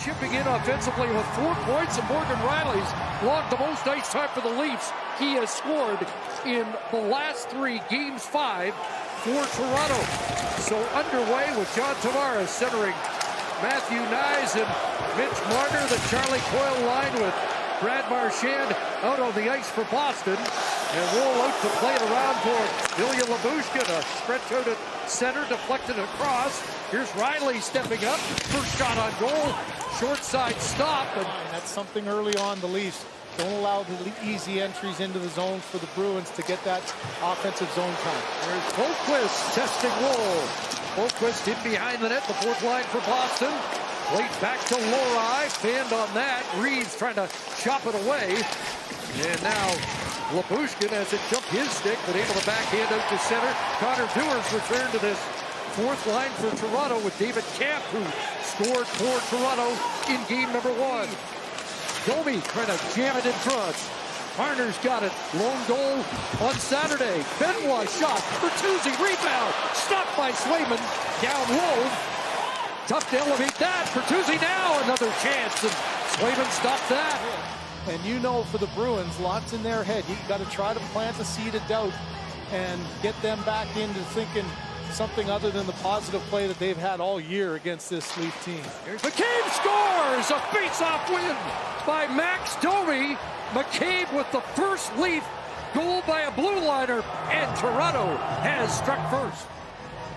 chipping in offensively with 4 points, and Morgan Riley's logged the most ice time for the Leafs. He has scored in the last 3 games, 5 for Toronto. So underway with John Tavares centering Matthew Knies and Mitch Marner. The Charlie Coyle line with Brad Marchand out on the ice for Boston. And Woll out to play it around for Ilya Lyubushkin. A stretch out at center, deflected across. Here's Riley stepping up. First shot on goal. Short side stop. And that's something early on. The Leafs don't allow the easy entries into the zones for the Bruins to get that offensive zone time. There's Boquist testing Woll. Boquist in behind the net. The fourth line for Boston. Played back to Lori. Fanned on that. Reeves trying to chop it away. And now Lyubushkin has it jumped his stick, but able to backhand out to center. Connor Dewar's returned to this fourth line for Toronto with David Kampf, who scored for Toronto in game number 1. Domi trying to jam it in front. Marner's got it. Lone goal on Saturday. Benoit shot. Bertuzzi rebound. Stopped by Swayman. Down low. Tough to elevate that. Bertuzzi now another chance, and Swayman stopped that. And you know, for the Bruins, lots in their head. You've got to try to plant a seed of doubt and get them back into thinking something other than the positive play that they've had all year against this Leaf team. Here's McCabe scores! A face-off win by Max Domi. McCabe with the first Leaf goal by a blue liner, and Toronto has struck first.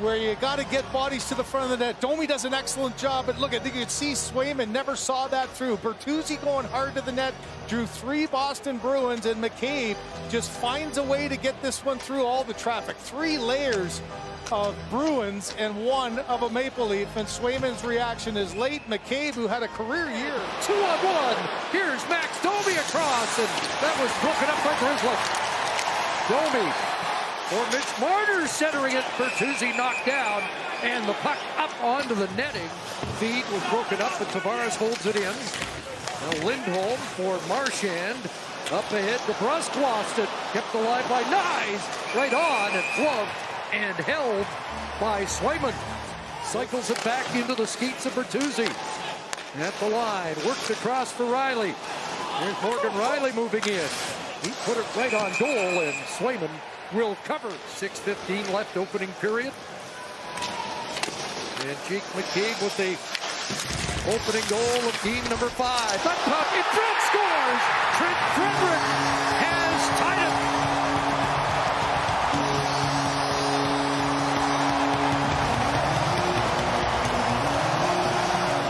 Where you got to get bodies to the front of the net. Domi does an excellent job, but look, I think you could see Swayman never saw that through. Bertuzzi going hard to the net, drew 3 Boston Bruins, and McCabe just finds a way to get this one through all the traffic. 3 layers of Bruins and 1 of a Maple Leaf, and Swayman's reaction is late. McCabe, who had a career year. 2-on-1. Here's Max Domi across, and that was broken up by Grizzly. Domi. Or Mitch Marner centering it. Bertuzzi knocked down, and the puck up onto the netting. Feed was broken up, but Tavares holds it in. Now Lindholm for Marchand. Up ahead, DeBrusque lost it. Kept alive by Knies. Right on, and gloved and held by Swayman. Cycles it back into the skates of Bertuzzi. At the line, works across for Riley. Here's Morgan Riley moving in. He put it right on goal, and Swayman will cover. 6:15 left opening period. And Jake McCabe with the opening goal of game number 5. That puck in front, scores! Trent Frederick has tied it.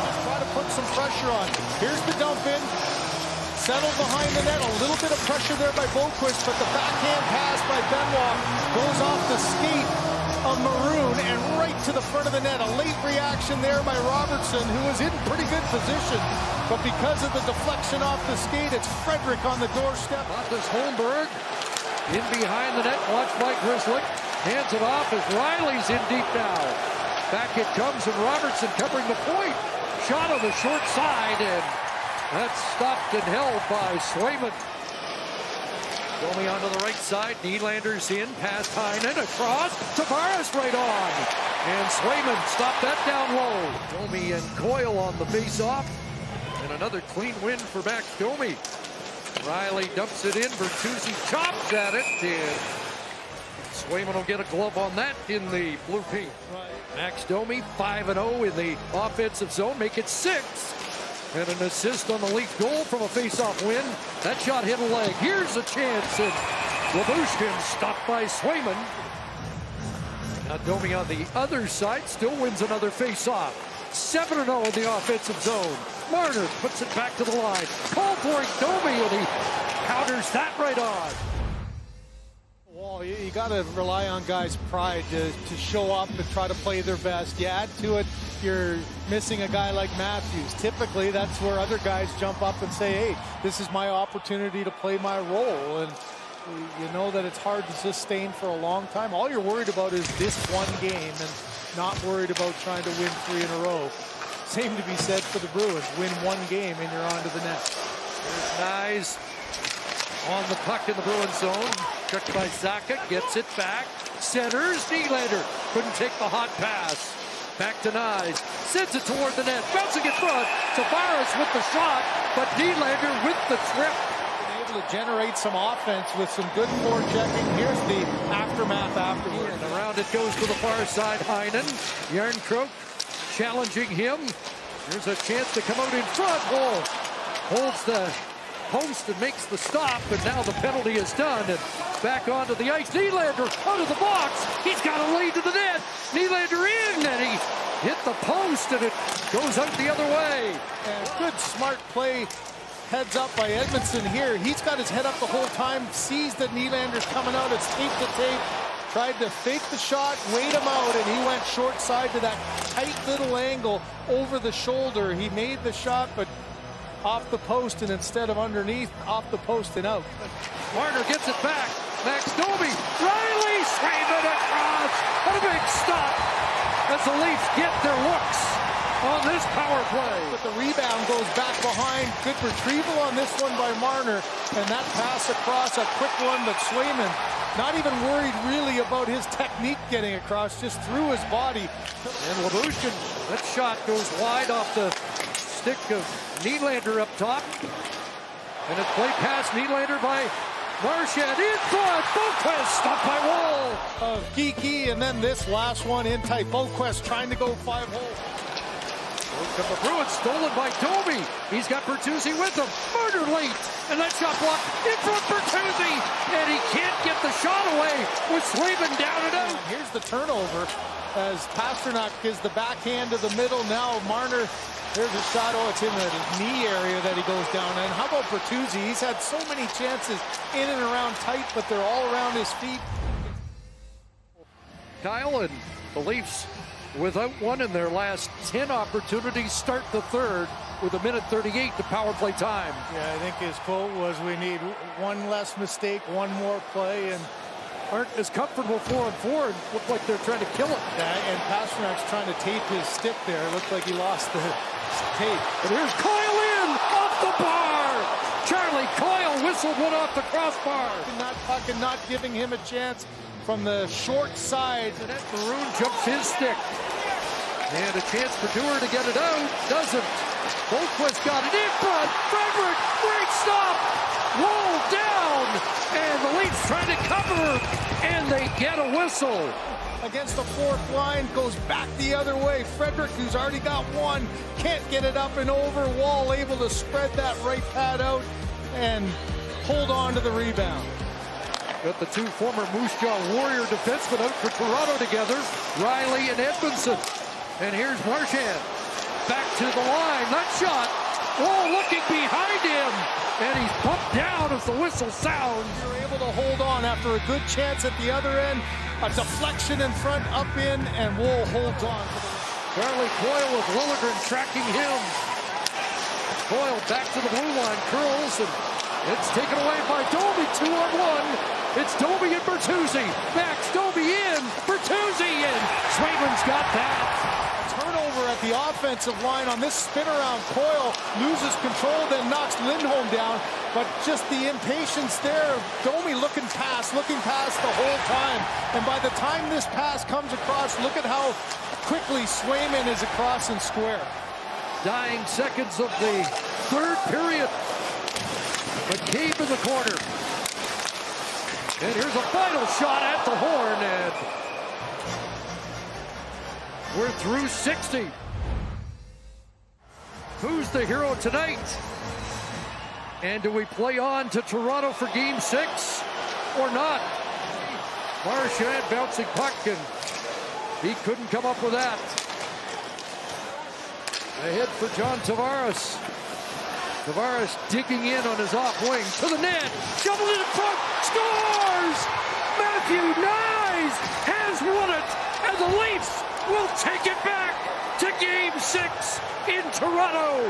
Let's try to put some pressure on. Here's the dump in. Settled behind the net, a little bit of pressure there by Boquist, but the backhand pass by Benoit goes off the skate of Maroon and right to the front of the net. A late reaction there by Robertson, who was in pretty good position, but because of the deflection off the skate, it's Frederick on the doorstep. Pontus Holmberg in behind the net, watched by Grizzly. Hands it off as Riley's in deep now. Back it comes, and Robertson covering the point. Shot on the short side, and that's stopped and held by Swayman. Domi onto the right side. Nylander's in. Past Heinen. Across. Tavares right on. And Swayman stopped that down low. Domi and Coyle on the face-off. And another clean win for Max Domi. Riley dumps it in. Bertuzzi chops at it. And Swayman will get a glove on that in the blue paint. Max Domi 5-0 in the offensive zone. Make it 6. And an assist on the Leaf goal from a face-off win. That shot hit a leg. Here's a chance, and Lyubushkin stopped by Swayman. Now Domi on the other side still wins another face-off. 7-0 in the offensive zone. Marner puts it back to the line. Call for it, Domi, and he counters that right on. Well, you got to rely on guys' pride to show up and try to play their best. You add to it, you're missing a guy like Matthews. Typically, that's where other guys jump up and say, hey, this is my opportunity to play my role. And you know that it's hard to sustain for a long time. All you're worried about is this one game and not worried about trying to win 3 in a row. Same to be said for the Bruins. Win 1 game and you're on to the next. There's Knies on the puck in the Bruins zone. Checked by Zacha, gets it back. Centers, Nylander couldn't take the hot pass. Back to Knies. Sends it toward the net. Bouncing in front. Tavares with the shot, but Nylander with the trip. Been able to generate some offense with some good forechecking. Here's the aftermath afterward. And around it goes to the far side. Heinen. Järnkrok challenging him. Here's a chance to come out in front. Woll holds the post and makes the stop, and now the penalty is done. And back onto the ice. Nylander out of the box. He's got a lead to the net. Nylander in, and he hit the post, and it goes out the other way. And good, smart play. Heads up by Edmondson here. He's got his head up the whole time. Sees that Nylander's coming out. It's tape to tape. Tried to fake the shot, wait him out, and he went short side to that tight little angle over the shoulder. He made the shot, but off the post, and instead of underneath, off the post and out. Marner gets it back. Max Domi. Riley Swayman across. What a big stop as the Leafs get their looks on this power play. But the rebound goes back behind. Good retrieval on this one by Marner, and that pass across, a quick one, but Swayman not even worried really about his technique getting across, just threw his body. And Lyubushkin, that shot goes wide off the stick of Nylander up top. And it's played past Nylander by Marchand in front. Boquist stopped by Woll. Geeky, and then this last one in tight. Boquist trying to go 5-hole. The Bruins stolen by Domi. He's got Bertuzzi with him. Marner late. And that shot blocked in front of Bertuzzi. And he can't get the shot away with Swayman down and out. Here's the turnover as Pastrnak is the backhand to the middle. Now Marner, there's a shot. Oh, it's in the knee area that he goes down. And how about Bertuzzi? He's had so many chances in and around tight, but they're all around his feet. Kyle, and the Leafs, without one in their last 10 opportunities, start the third with 1:38 to power play time. Yeah, I think his quote was, we need one less mistake, one more play, and aren't as comfortable 4-on-4 and look like they're trying to kill it. Yeah, and Pasternak's trying to tape his stick there. It looked like he lost the tape. But here's Coyle in off the bar. Charlie Coyle whistled one off the crossbar. Not fucking not giving him a chance from the short side. And that Maroon jumps his stick. And a chance for Dewar to get it out. Doesn't. Boquist got it in front. Frederick, great stop. Woll down. And the Leafs trying to cover. And they get a whistle. Against the fourth line, goes back the other way. Frederick, who's already got one, can't get it up and over. Woll able to spread that right pad out and hold on to the rebound. Got the two former Moose Jaw Warrior defensemen out for Toronto together, Riley and Edmondson. And here's Marchand. Back to the line. That shot. Woll looking behind him. And he's pumped down as the whistle sounds. You're able to hold on after a good chance at the other end. A deflection in front, up in, and Woll holds on. Charlie Coyle with Liljegren tracking him. Coyle back to the blue line, curls, and it's taken away by Domi. 2-on-1. It's Domi and Bertuzzi. Max Domi in, Bertuzzi in. Swayman's got that. Turnover at the offensive line on this spin around. Coyle loses control, then knocks Lindholm down. But just the impatience there. Domi looking past the whole time. And by the time this pass comes across, look at how quickly Swayman is across and square. Dying seconds of the third period. McCabe in the corner. And here's a final shot at the horn, and we're through 60. Who's the hero tonight? And do we play on to Toronto for Game 6 or not? Marchand bouncing puck, and he couldn't come up with that. Ahead for John Tavares. Tavares digging in on his off wing to the net. Shoveled it in front. Scores! Matthew Knies has won it. And the Leafs will take it back to Game 6 in Toronto.